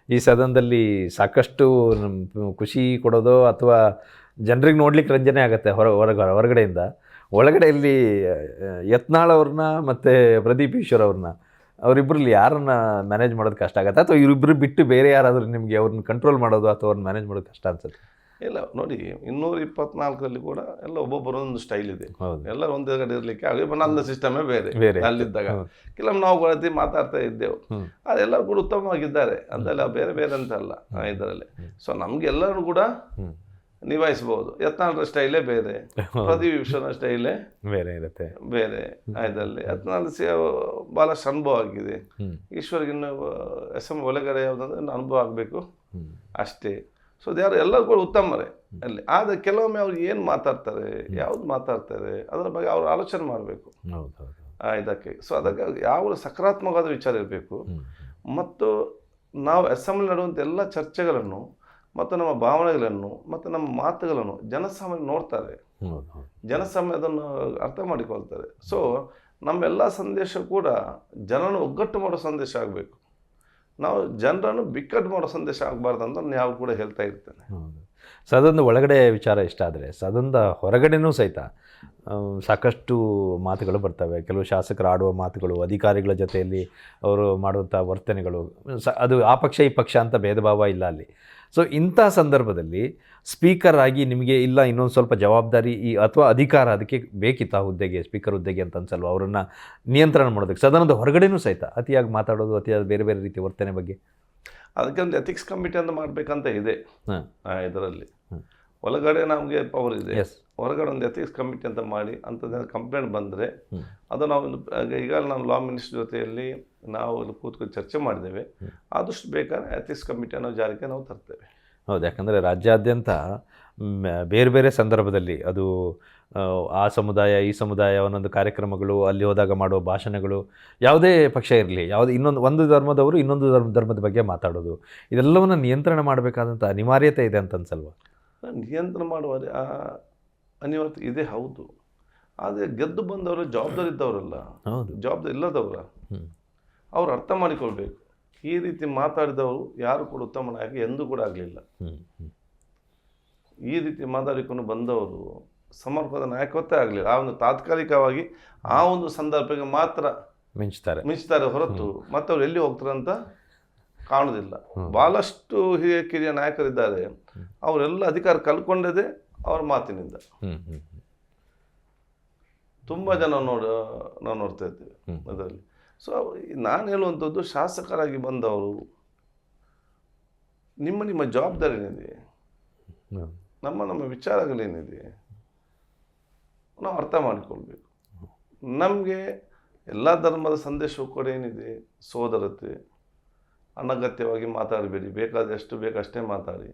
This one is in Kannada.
ಈ ಸದನದಲ್ಲಿ ಸಾಕಷ್ಟು ಖುಷಿ ಕೊಡೋದು ಅಥವಾ ಜನರಿಗೆ ನೋಡ್ಲಿಕ್ಕೆ ರಂಜನೆ ಆಗುತ್ತೆ ಹೊರಗಡೆಯಿಂದ. ಒಳಗಡೆಯಲ್ಲಿ ಯತ್ನಾಳ್ ಅವ್ರನ್ನ ಮತ್ತು ಪ್ರದೀಪ್ ಈಶ್ವರ್ ಅವ್ರನ್ನ ಅವರಿಬ್ಬರಲ್ಲಿ ಯಾರನ್ನ ಮ್ಯಾನೇಜ್ ಮಾಡೋದು ಕಷ್ಟ ಆಗುತ್ತೆ, ಅಥವಾ ಇವರಿಬ್ಬರು ಬಿಟ್ಟು ಬೇರೆ ಯಾರಾದರೂ ನಿಮಗೆ ಅವ್ರನ್ನ ಕಂಟ್ರೋಲ್ ಮಾಡೋದು ಅಥವಾ ಅವ್ರನ್ನ ಮ್ಯಾನೇಜ್ ಮಾಡೋದು ಕಷ್ಟ ಅನ್ಸುತ್ತೆ? ಇಲ್ಲ ನೋಡಿ, 224ರಲ್ಲಿ ಕೂಡ ಎಲ್ಲ ಒಬ್ಬೊಬ್ಬರು ಒಂದು ಸ್ಟೈಲ್ ಇದೆ. ಎಲ್ಲರೂ ಒಂದೇ ಕಡೆ ಇರಲಿಕ್ಕೆ ಆಗಿ ನನ್ನ ಸಿಸ್ಟಮೇ ಬೇರೆ ಅಲ್ಲಿದ್ದಾಗ. ಕೆಲವೊಮ್ಮೆ ನಾವು ಗಣತಿ ಮಾತಾಡ್ತಾ ಇದ್ದೆವು, ಅದೆಲ್ಲರೂ ಕೂಡ ಉತ್ತಮವಾಗಿದ್ದಾರೆ ಅದೆಲ್ಲ, ಬೇರೆ ಬೇರೆ ಅಂತ ಅಲ್ಲ ಇದರಲ್ಲಿ. ಸೊ ನಮ್ಗೆಲ್ಲರೂ ಕೂಡ ನಿಭಾಯಿಸಬಹುದು. ಯತ್ನಾಳ್ ಸ್ಟೈಲೇ ಬೇರೆ, ಪ್ರದೀಪ್ ಈಶ್ವರನ ಸ್ಟೈಲೇ ಬೇರೆ ಇರುತ್ತೆ, ಬೇರೆ ಇದರಲ್ಲಿ. ಯತ್ನಾಳ್ ಬಹಳಷ್ಟು ಅನುಭವ ಆಗಿದೆ. ಈಶ್ವರ್ಗಿನ್ನು ಒಳಗಡೆ ಯಾವುದಂದ್ರೆ ಅನುಭವ ಆಗಬೇಕು ಅಷ್ಟೇ. ಸೊ ಯಾರು ಎಲ್ಲರೂ ಕೂಡ ಉತ್ತಮರೇ ಅಲ್ಲಿ. ಆದರೆ ಕೆಲವೊಮ್ಮೆ ಅವ್ರು ಏನು ಮಾತಾಡ್ತಾರೆ, ಯಾವ್ದು ಮಾತಾಡ್ತಾರೆ ಅದರ ಬಗ್ಗೆ ಅವ್ರು ಆಲೋಚನೆ ಮಾಡಬೇಕು ಇದಕ್ಕೆ. ಸೊ ಅದಕ್ಕೆ ಯಾವ ಸಕಾರಾತ್ಮಕವಾದ ವಿಚಾರ ಇರಬೇಕು. ಮತ್ತು ನಾವು ಅಸೆಂಬ್ಲಿ ನಡೆಯುವಂಥ ಎಲ್ಲ ಚರ್ಚೆಗಳನ್ನು ಮತ್ತು ನಮ್ಮ ಭಾವನೆಗಳನ್ನು ಮತ್ತು ನಮ್ಮ ಮಾತುಗಳನ್ನು ಜನಸಾಮಾನ್ಯ ನೋಡ್ತಾರೆ, ಜನಸಾಮಾನ್ಯ ಅದನ್ನು ಅರ್ಥ ಮಾಡಿಕೊಳ್ತಾರೆ. ಸೊ ನಮ್ಮೆಲ್ಲ ಸಂದೇಶ ಕೂಡ ಜನರನ್ನು ಒಗ್ಗಟ್ಟು ಮಾಡೋ ಸಂದೇಶ ಆಗಬೇಕು. ನಾವು ಜನರನ್ನು ಬಿಕ್ಕಟ್ಟು ಮಾಡೋ ಸಂದೇಶ ಆಗಬಾರ್ದು ಅಂತ ನಾವು ಕೂಡ ಹೇಳ್ತಾ ಇರ್ತೇನೆ. ಸದನದ ಒಳಗಡೆ ವಿಚಾರ ಇಷ್ಟ ಆದರೆ ಸದನದ ಹೊರಗಡೆನೂ ಸಹಿತ ಸಾಕಷ್ಟು ಮಾತುಗಳು ಬರ್ತವೆ. ಕೆಲವು ಶಾಸಕರು ಆಡುವ ಮಾತುಗಳು, ಅಧಿಕಾರಿಗಳ ಜೊತೆಯಲ್ಲಿ ಅವರು ಮಾಡುವಂಥ ವರ್ತನೆಗಳು, ಅದು ಆ ಪಕ್ಷ ಈ ಪಕ್ಷ ಅಂತ ಭೇದ ಭಾವ ಇಲ್ಲ ಅಲ್ಲಿ. ಸೊ ಇಂಥ ಸಂದರ್ಭದಲ್ಲಿ ಸ್ಪೀಕರ್ ಆಗಿ ನಿಮಗೆ ಇಲ್ಲ ಇನ್ನೊಂದು ಸ್ವಲ್ಪ ಜವಾಬ್ದಾರಿ ಅಥವಾ ಅಧಿಕಾರ ಅದಕ್ಕೆ ಬೇಕಿತ್ತು ಆ ಹುದ್ದೆಗೆ, ಸ್ಪೀಕರ್ ಹುದ್ದೆಗೆ ಅಂತ ಅನ್ಸಲ್ವ ಅವರನ್ನು ನಿಯಂತ್ರಣ ಮಾಡೋದಕ್ಕೆ? ಸದನದ ಹೊರಗಡೆನೂ ಸಹಿತ ಅತಿಯಾಗಿ ಮಾತಾಡೋದು, ಅತಿಯಾದ ಬೇರೆ ಬೇರೆ ರೀತಿಯ ವರ್ತನೆ ಬಗ್ಗೆ ಅದಕ್ಕೆ ಒಂದು ಎಥಿಕ್ಸ್ ಕಮಿಟಿ ಅಂತ ಮಾಡಬೇಕಂತ ಇದೆ ಇದರಲ್ಲಿ. ಒಳಗಡೆ ನಮಗೆ ಪವರ್ ಇದೆ, ಹೊರಗಡೆ ಒಂದು ಎಥಿಕ್ಸ್ ಕಮಿಟಿ ಅಂತ ಮಾಡಿ ಅಂಥದ್ದು ಕಂಪ್ಲೇಂಟ್ ಬಂದರೆ ಅದು ನಾವು ಈಗ ನಾನು ಲಾ ಮಿನಿಸ್ಟರ್ ಜೊತೆಯಲ್ಲಿ ನಾವು ಕೂತ್ಕೊಂಡು ಚರ್ಚೆ ಮಾಡಿದ್ದೇವೆ. ಆದಷ್ಟು ಬೇಕಾದ್ರೆ ಎಥಿಕ್ಸ್ ಕಮಿಟಿಯನ್ನು ಜಾರಿಗೆ ನಾವು ತರ್ತೇವೆ. ಹೌದು, ಯಾಕಂದರೆ ರಾಜ್ಯಾದ್ಯಂತ ಬೇರೆ ಬೇರೆ ಸಂದರ್ಭದಲ್ಲಿ ಅದು ಆ ಸಮುದಾಯ ಈ ಸಮುದಾಯ ಒಂದೊಂದು ಕಾರ್ಯಕ್ರಮಗಳು, ಅಲ್ಲಿ ಹೋದಾಗ ಮಾಡುವ ಭಾಷಣಗಳು, ಯಾವುದೇ ಪಕ್ಷ ಇರಲಿ, ಒಂದು ಧರ್ಮದವರು ಇನ್ನೊಂದು ಧರ್ಮದ ಬಗ್ಗೆ ಮಾತಾಡೋದು, ಇದೆಲ್ಲವನ್ನು ನಿಯಂತ್ರಣ ಮಾಡಬೇಕಾದಂಥ ಅನಿವಾರ್ಯತೆ ಇದೆ ಅಂತ ಅನ್ಸಲ್ವ? ನಿಯಂತ್ರಣ ಮಾಡುವ ಅನಿವಾರ್ಯತೆ ಇದೆ, ಹೌದು. ಆದರೆ ಗೆದ್ದು ಬಂದವರು ಜವಾಬ್ದಾರಿ ಇದ್ದವರಲ್ಲ, ಜವಾಬ್ದಾರಿ ಇಲ್ಲದವರ ಅವ್ರು ಅರ್ಥ ಮಾಡಿಕೊಳ್ಬೇಕು. ಈ ರೀತಿ ಮಾತಾಡಿದವರು ಯಾರು ಕೂಡ ಉತ್ತಮ ನಾಯಕ ಎಂದೂ ಕೂಡ ಆಗಲಿಲ್ಲ. ಈ ರೀತಿ ಮಾತಾಡಿಕೊಂಡು ಬಂದವರು ಸಮರ್ಪದ ನಾಯಕತ್ವೇ ಆಗಲಿಲ್ಲ. ಆ ಒಂದು ತಾತ್ಕಾಲಿಕವಾಗಿ ಆ ಒಂದು ಸಂದರ್ಭಕ್ಕೆ ಮಾತ್ರ ಮಿಂಚ್ತಾರೆ ಹೊರತು ಮತ್ತೆ ಅವ್ರು ಎಲ್ಲಿ ಹೋಗ್ತಾರೆ ಅಂತ ಕಾಣುವುದಿಲ್ಲ. ಬಹಳಷ್ಟು ಕಿರಿಯ ನಾಯಕರಿದ್ದಾರೆ, ಅವರೆಲ್ಲ ಅಧಿಕಾರ ಕಳ್ಕೊಂಡದೇ ಅವ್ರ ಮಾತಿನಿಂದ. ತುಂಬ ಜನ ನಾವು ನೋಡ್ತಾ ಇದ್ದೇವೆ ಅದರಲ್ಲಿ. ಸೊ ನಾನು ಹೇಳುವಂಥದ್ದು, ಶಾಸಕರಾಗಿ ಬಂದವರು ನಿಮ್ಮ ಜವಾಬ್ದಾರಿ ಏನಿದೆ, ನಮ್ಮ ವಿಚಾರಗಳೇನಿದೆ ನಾವು ಅರ್ಥ ಮಾಡಿಕೊಳ್ಬೇಕು. ನಮಗೆ ಎಲ್ಲ ಧರ್ಮದ ಸಂದೇಶವೂ ಕೂಡ ಏನಿದೆ, ಸೋದರತೆ, ಅನಗತ್ಯವಾಗಿ ಮಾತಾಡಬೇಡಿ, ಬೇಕಾದಷ್ಟು ಬೇಕಷ್ಟೇ ಮಾತಾಡಿ,